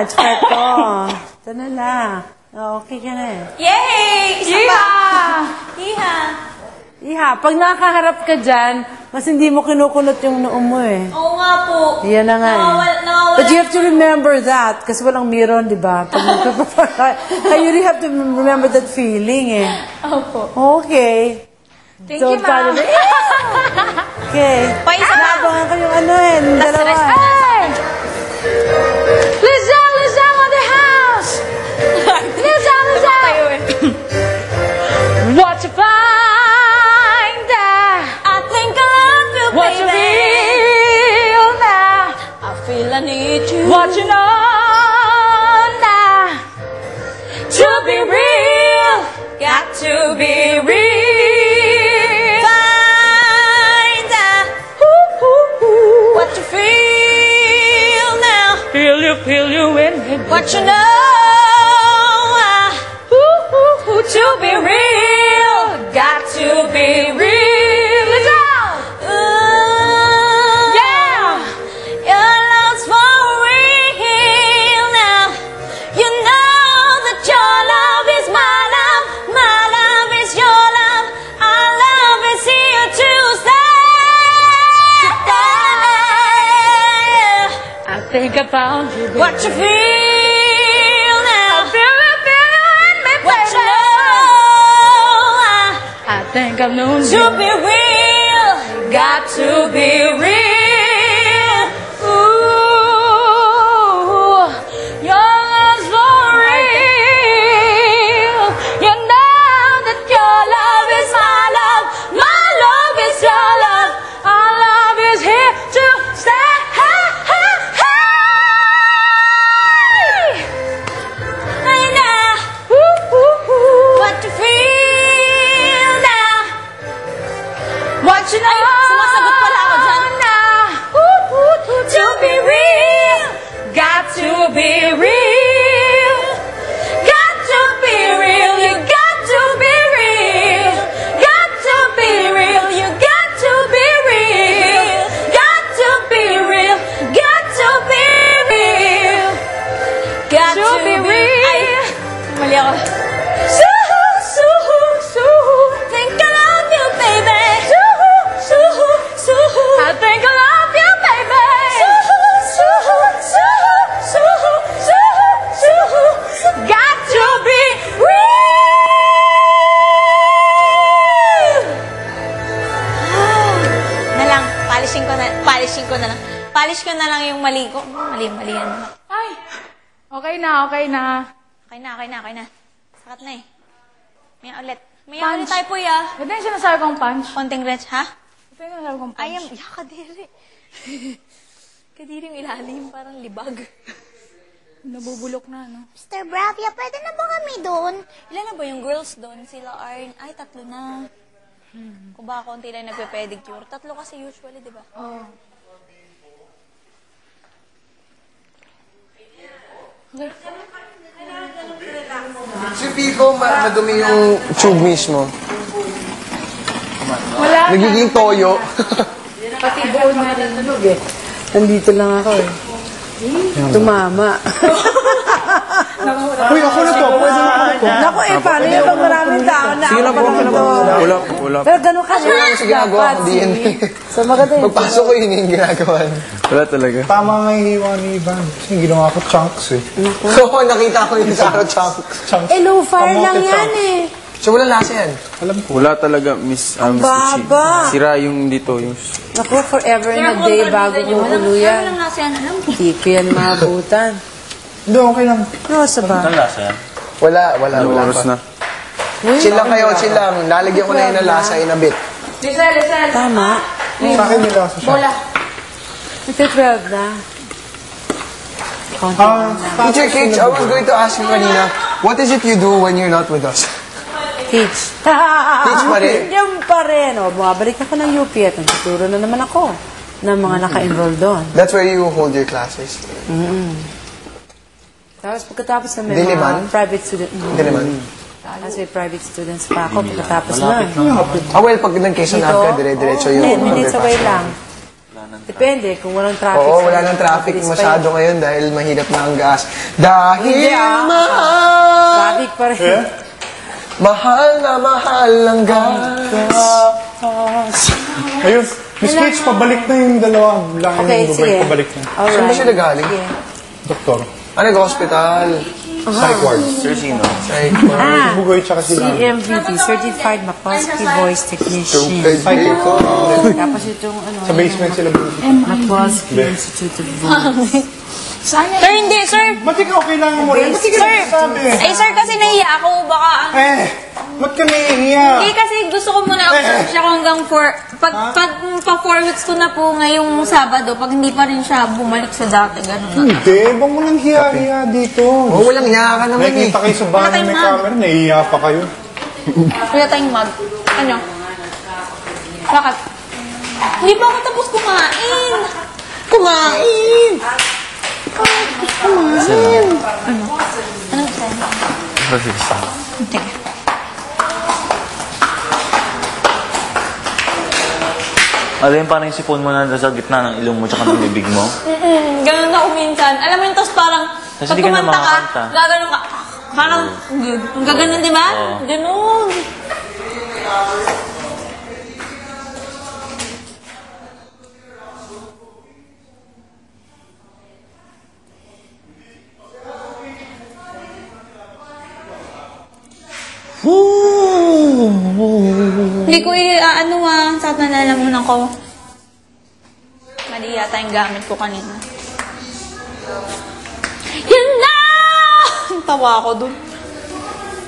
Tsaka ito. Ito na lang. Okay ka na eh. Yay! Isa pa! Iha! Iha, pag nakaharap ka dyan, mas hindi mo kinukunot yung noo mo eh. Oo nga po. Yan na nga eh. But you have to remember that. Kasi walang mirror, di ba? You really have to remember that feeling eh. Opo. Okay. Thank you, ma'am. Okay. Paisa na. Nabangan ko yung ano eh. Dalawa. Hey! Lizang on the house! Lizang! What you find there? I think I love you, baby. What you feel now? I feel I need you. What you know now? To be real, got to be real. Find out what you feel now. Feel you in me. What you know? To be real, got to be real. Let's go! Yeah! Your love's for real now. You know that your love is my love is your love. Our love is here to stay. I think about you, baby. What you feel now? I feel in me, baby. What you know? I think I've known you. To be real, got to be real. Ooh, your love's for real. You know that your love is my love is your love. Our love is here to stay. What you feel now? What you know? Sumasagot pala ako dyan. To be real, got to be real. Got to be real, you got to be real. Got to be real, you got to be real. Got to be real, got to be real. Got to be real. Ay, mali ako. Think I love you, baby. I think I love you, baby. Got to be real. Na lang, polishing ko na lang. Polish ko na lang yung mali ko. Mali yan. Ay, okay na. Okay na. Sakat na eh. May ulit Punch. tayo po ya. Ito yung sinasabi kong punch. Konting wrench, ha? Ito yung sinasabi kong punch. Ayam, kadiri. Kadiring ilalim, parang libag. Nabubulok na, no? Mr. Bravia, pwede na ba kami doon? Ilan na ba yung girls doon? Sila are, ay, 3 na. Kung baka konti lang nagpe-pedicure. 3 kasi usually, di ba? Oo. Si Pico, madumi yung tube mismo. Wala Nagiging toyo. Pati buo na rin tulog eh. Nandito lang ako eh. Tumama. Uy, ako na to. Pwede na ako. Naku eh, paano yun pag maraming tao na Sige na po, ako sige na po. Wala. Pero ganun ka Wala yung ginagawa ko, di yan. So maganda yun. Pagpasok ko yun yung ginagawa. Wala talaga. Tama nga yung hiwa ni Ivan. Kasi ginawa ko chunks eh. Oo, nakita ko yung sa chunks. Chunks. Eh, low fire lang yan eh. So, walang lasa yan. Alam ko. Wala talaga, Miss Miss Gucci. Baba. Sira yung dito, yung... Naku, forever and a day bago kong ulo yan. Walang nasa yan, alam ko. Hindi ko yan maabutan. Hindi, okay lang. Ano sa ba? Wala Ano oras pa. na? Chill lang kayo, chill lang. Lalagyan ko na yun ng lasa in a bit. Listen. Tama. Sa akin nila sa siya. Bola. Ito 12 na. Konti lang. Teacher Cage, I was going to ask you kanina, what is it you do when you're not with us? Teach. Teach pa rin? Yung pa rin. O, bumabalik ako ng UP at nagtuturo na naman ako ng mga naka-enroll doon. That's where you hold your classes. Tapos pagkatapos na may Diliman? mga private student. Hindi naman. Tapos may private students pa ako pagkatapos na. Well, pag nag-Quezon ka, dire-diretso yung 10 minutes away underpass. lang. Depende kung walang traffic. Oo, sa- wala nang traffic mabilis pa masyado yun. ngayon dahil mahirap na ang gas. Dahil mahal, Traffic pa rin. Eh? mahal na mahal ang Ayun. Miss Paige, pabalik na yung dalawang lang Okay, yung sige. Pabalik na. Alright. Saan ba siya nagaling? Sige. Doktor. Ano, hospital? Psych ward. Sir, sino? Psych. Ah, Bugoy tsaka si Lalo. CMVT, Certified Makoski Voice Technician. Psych ko. Tapos itong ano, Sa basement sila bugoy. Makoski Institute of Voice. Sir, hindi, sir. Ba't ikaw kailangan mo rin? Ba't ikaw Sir, nagsasabi? ay sir, kasi nahiya ako. Baka, Ba't ka nahihiya? hindi kasi gusto ko muna siya ko hanggang 4, pag 4 weeks ko na po ngayong Sabado, pag hindi pa rin siya bumalik sa dati, gano'n na. Hindi, bang mo lang hiya-hiya dito. Oh, walang niya ka naman eh. Nakikita kayo sa bahay na may camera, nahihiya pa kayo. Wala tayong mag. Ano? Bakit? Hindi pa ako tapos kumain. Kumain! Ano? Ano sa'yo? Teka. Alam yung parang yung sipon mo na sa gitna ng ilong mo tsaka ng bibig mo? Ganun ako minsan. Alam mo yun, tapos parang, Kasi pag di ka na kumanta ka, makakanta. gaganon ka. Parang, ang gaganon, di ba? Oo. Ganon. Hindi ko sa nalalamunan ko. Mali yata yung gamit ko kanina. Yun na! Ang tawa ko dun.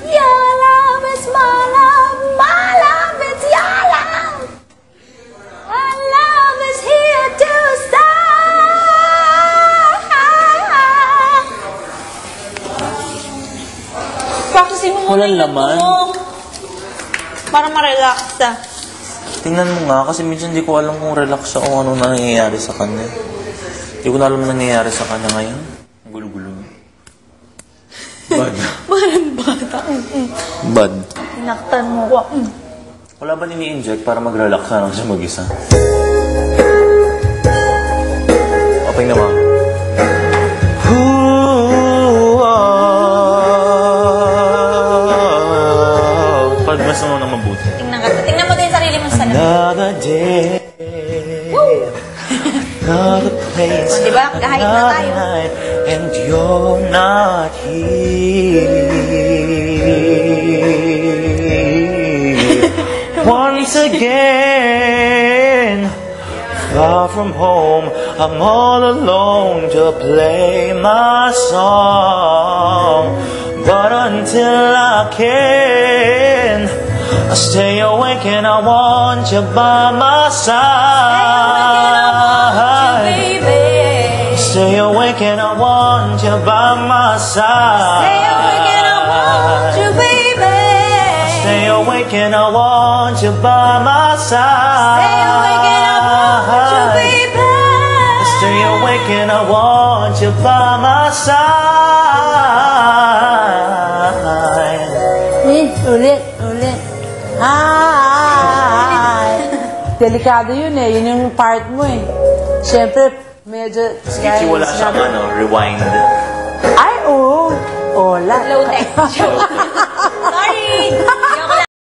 Your love is my love, my love is your love. Our love is here to stay. Practicing mo muna Walang yung laman. mo. Para ma-relax ka. Tingnan mo nga, kasi minsan di ko alam kung relax siya o ano nangyayari sa kanya. Di ko na alam na nangyayari sa kanya ngayon. Ang gulo-gulo niya. Bad. Parang bata. Bad. Tinaktan mo ko. Wala ba ini-inject para mag-relax na lang siya mag-isa? Open naman. Pag mas mo na mabuti. Tingnan mo din yung sarili mo sa lamin. Another day. Another place. O, diba? Kahit na another tayo. night, and you're not here. Once again, far from home, I'm all alone to play my song. But until I can, I stay awake and I want you by my side. Stay awake and I want you by my side. Stay awake and I want you, baby. Stay awake and I want you by my side. Stay awake and I want you, baby. Stay awake and I want you by my side. Ulit. Hi! Delikado yun eh. Yun yung part mo eh. Siyempre, medyo... Kasi wala siyang rewind. Ay, oo. Ola. Low tech. Sorry.